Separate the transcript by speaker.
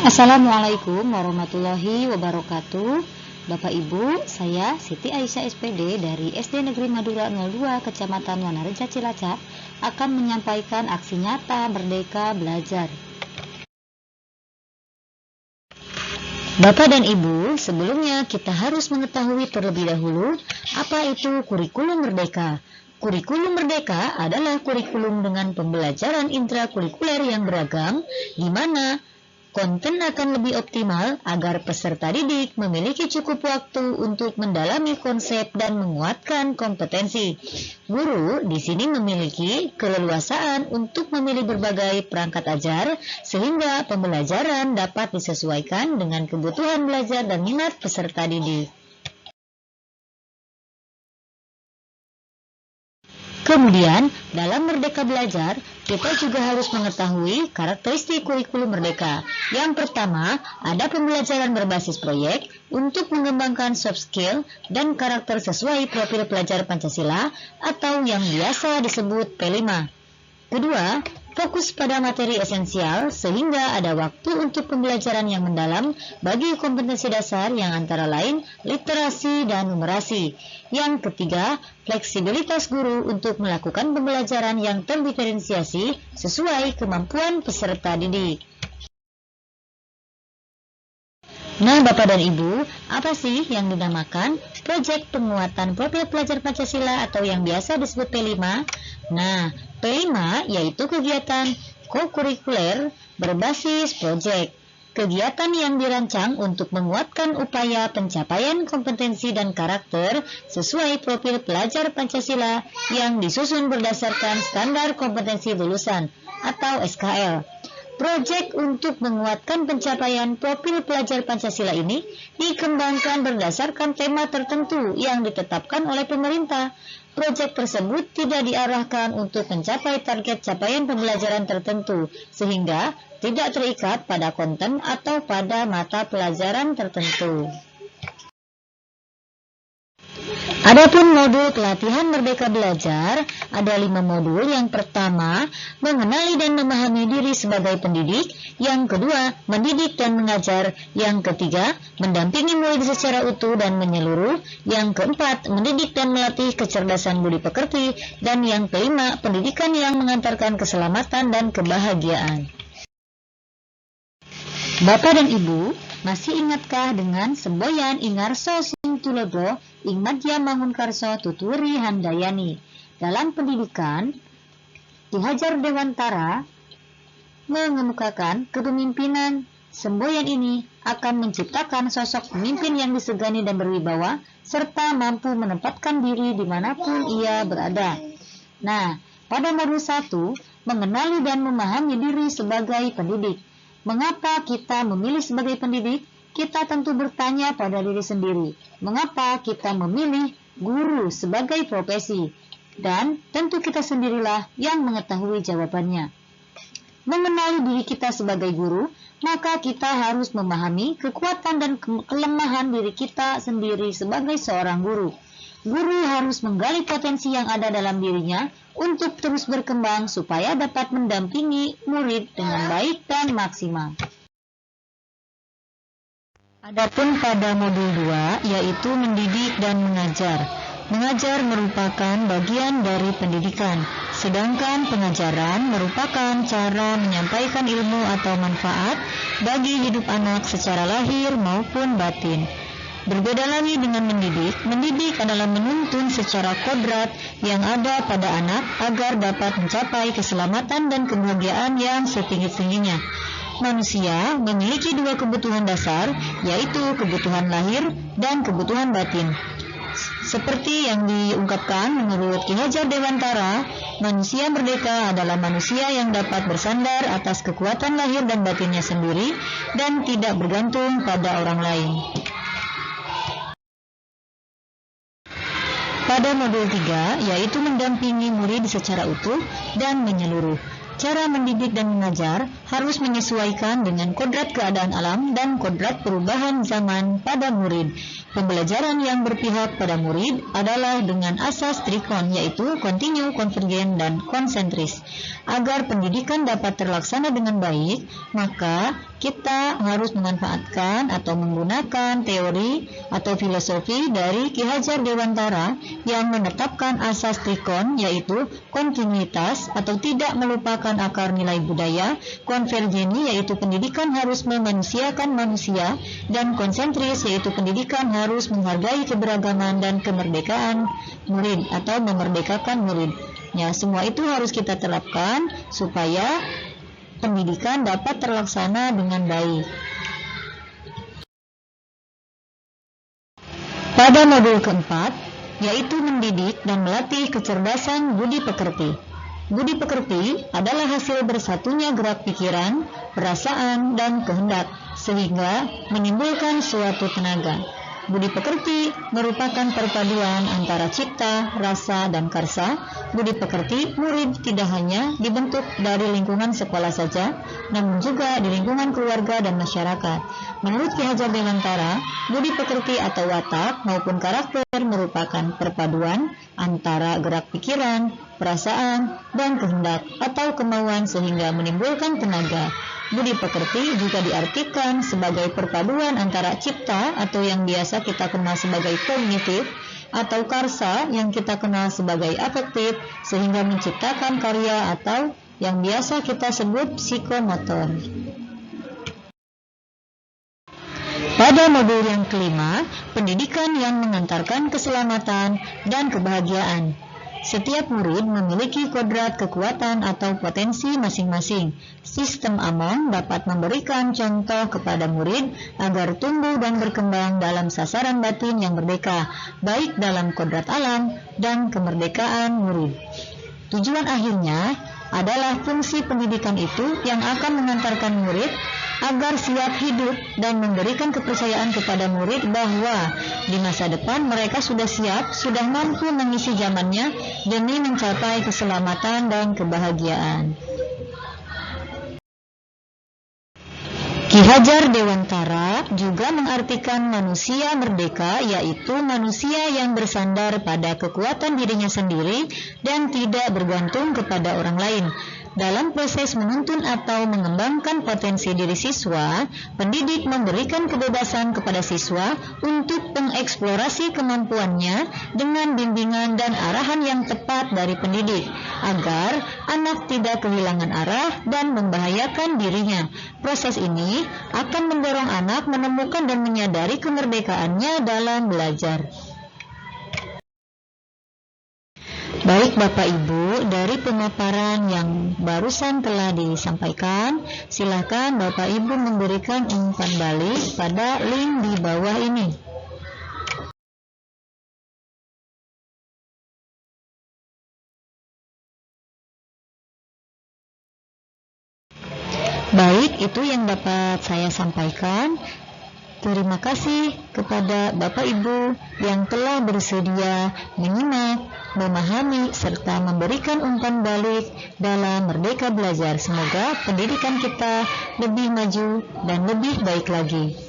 Speaker 1: Assalamualaikum warahmatullahi wabarakatuh. Bapak Ibu, saya Siti Aisyah SPD dari SD Negeri Madura 02 Kecamatan Wanareja Cilacap akan menyampaikan aksi nyata Merdeka Belajar. Bapak dan Ibu, sebelumnya kita harus mengetahui terlebih dahulu apa itu kurikulum merdeka. Kurikulum merdeka adalah kurikulum dengan pembelajaran intrakurikuler yang beragam, di mana konten akan lebih optimal agar peserta didik memiliki cukup waktu untuk mendalami konsep dan menguatkan kompetensi. Guru di sini memiliki keleluasaan untuk memilih berbagai perangkat ajar sehingga pembelajaran dapat disesuaikan dengan kebutuhan belajar dan minat peserta didik. Kemudian, dalam Merdeka Belajar, kita juga harus mengetahui karakteristik kurikulum merdeka. Yang pertama, ada pembelajaran berbasis proyek untuk mengembangkan soft skill dan karakter sesuai profil pelajar Pancasila atau yang biasa disebut P5. Kedua, fokus pada materi esensial sehingga ada waktu untuk pembelajaran yang mendalam bagi kompetensi dasar yang antara lain literasi dan numerasi. Yang ketiga, fleksibilitas guru untuk melakukan pembelajaran yang terdiferensiasi sesuai kemampuan peserta didik. Nah, Bapak dan Ibu, apa sih yang dinamakan proyek penguatan profil pelajar Pancasila atau yang biasa disebut P5? Nah, P5 yaitu kegiatan kokurikuler berbasis proyek. Kegiatan yang dirancang untuk menguatkan upaya pencapaian kompetensi dan karakter sesuai profil pelajar Pancasila yang disusun berdasarkan standar kompetensi lulusan atau SKL. Proyek untuk menguatkan pencapaian profil pelajar Pancasila ini dikembangkan berdasarkan tema tertentu yang ditetapkan oleh pemerintah. Proyek tersebut tidak diarahkan untuk mencapai target capaian pembelajaran tertentu, sehingga tidak terikat pada konten atau pada mata pelajaran tertentu. Adapun modul pelatihan Merdeka Belajar, ada 5 modul. Yang pertama, mengenali dan memahami diri sebagai pendidik. Yang kedua, mendidik dan mengajar. Yang ketiga, mendampingi murid secara utuh dan menyeluruh. Yang keempat, mendidik dan melatih kecerdasan budi pekerti. Dan yang kelima, pendidikan yang mengantarkan keselamatan dan kebahagiaan. Bapak dan Ibu, masih ingatkah dengan semboyan Ingarso Sing Tulodo ing Madya Mangunkarso Tuturi Handayani? Dalam pendidikan, Ki Hajar Dewantara mengemukakan kepemimpinan. Semboyan ini akan menciptakan sosok pemimpin yang disegani dan berwibawa, serta mampu menempatkan diri dimanapun ia berada. Nah, pada modul 1, mengenali dan memahami diri sebagai pendidik. Mengapa kita memilih sebagai pendidik? Kita tentu bertanya pada diri sendiri, mengapa kita memilih guru sebagai profesi? Dan tentu kita sendirilah yang mengetahui jawabannya. Mengenali diri kita sebagai guru, maka kita harus memahami kekuatan dan kelemahan diri kita sendiri sebagai seorang guru. Guru harus menggali potensi yang ada dalam dirinya untuk terus berkembang supaya dapat mendampingi murid dengan baik dan maksimal. Adapun pada modul 2, yaitu mendidik dan mengajar. Mengajar merupakan bagian dari pendidikan, sedangkan pengajaran merupakan cara menyampaikan ilmu atau manfaat bagi hidup anak secara lahir maupun batin. Berbeda lagi dengan mendidik adalah menuntun secara kodrat yang ada pada anak agar dapat mencapai keselamatan dan kebahagiaan yang setinggi-tingginya. Manusia memiliki 2 kebutuhan dasar, yaitu kebutuhan lahir dan kebutuhan batin. Seperti yang diungkapkan menurut Ki Hajar Dewantara, manusia merdeka adalah manusia yang dapat bersandar atas kekuatan lahir dan batinnya sendiri dan tidak bergantung pada orang lain. Pada modul 3, yaitu mendampingi murid secara utuh dan menyeluruh. Cara mendidik dan mengajar harus menyesuaikan dengan kodrat keadaan alam dan kodrat perubahan zaman pada murid. Pembelajaran yang berpihak pada murid adalah dengan asas trikon, yaitu kontinu, konvergen, dan konsentris. Agar pendidikan dapat terlaksana dengan baik, maka kita harus memanfaatkan atau menggunakan teori atau filosofi dari Ki Hajar Dewantara yang menetapkan asas trikon, yaitu kontinuitas atau tidak melupakan akar nilai budaya, konvergeni yaitu pendidikan harus memanusiakan manusia, dan konsentris yaitu pendidikan harus menghargai keberagaman dan kemerdekaan murid atau memerdekakan murid. Ya, semua itu harus kita terapkan supaya pendidikan dapat terlaksana dengan baik. Pada modul keempat, yaitu mendidik dan melatih kecerdasan budi pekerti. Budi pekerti adalah hasil bersatunya gerak pikiran, perasaan, dan kehendak, sehingga menimbulkan suatu tenaga. Budi pekerti merupakan perpaduan antara cipta, rasa, dan karsa. Budi pekerti murid tidak hanya dibentuk dari lingkungan sekolah saja, namun juga di lingkungan keluarga dan masyarakat. Menurut Ki Hajar Dewantara, budi pekerti atau watak maupun karakter merupakan perpaduan antara gerak pikiran, perasaan, dan kehendak atau kemauan sehingga menimbulkan tenaga. Budi pekerti juga diartikan sebagai perpaduan antara cipta atau yang biasa kita kenal sebagai kognitif atau karsa yang kita kenal sebagai afektif sehingga menciptakan karya atau yang biasa kita sebut psikomotor. Pada modul yang kelima, pendidikan yang mengantarkan keselamatan dan kebahagiaan. Setiap murid memiliki kodrat kekuatan atau potensi masing-masing. Sistem Amon dapat memberikan contoh kepada murid agar tumbuh dan berkembang dalam sasaran batin yang merdeka, baik dalam kodrat alam dan kemerdekaan murid. Tujuan akhirnya adalah fungsi pendidikan itu yang akan mengantarkan murid agar siap hidup dan memberikan kepercayaan kepada murid bahwa di masa depan mereka sudah siap, sudah mampu mengisi zamannya demi mencapai keselamatan dan kebahagiaan. Ki Hajar Dewantara juga mengartikan manusia merdeka, yaitu manusia yang bersandar pada kekuatan dirinya sendiri dan tidak bergantung kepada orang lain. Dalam proses menuntun atau mengembangkan potensi diri siswa, pendidik memberikan kebebasan kepada siswa untuk mengeksplorasi kemampuannya dengan bimbingan dan arahan yang tepat dari pendidik, agar anak tidak kehilangan arah dan membahayakan dirinya. Proses ini akan mendorong anak menemukan dan menyadari kemerdekaannya dalam belajar. Baik Bapak Ibu, dari pemaparan yang barusan telah disampaikan, silakan Bapak Ibu memberikan umpan balik pada link di bawah ini. Baik, itu yang dapat saya sampaikan. Terima kasih kepada Bapak Ibu yang telah bersedia menyimak, memahami, serta memberikan umpan balik dalam Merdeka Belajar. Semoga pendidikan kita lebih maju dan lebih baik lagi.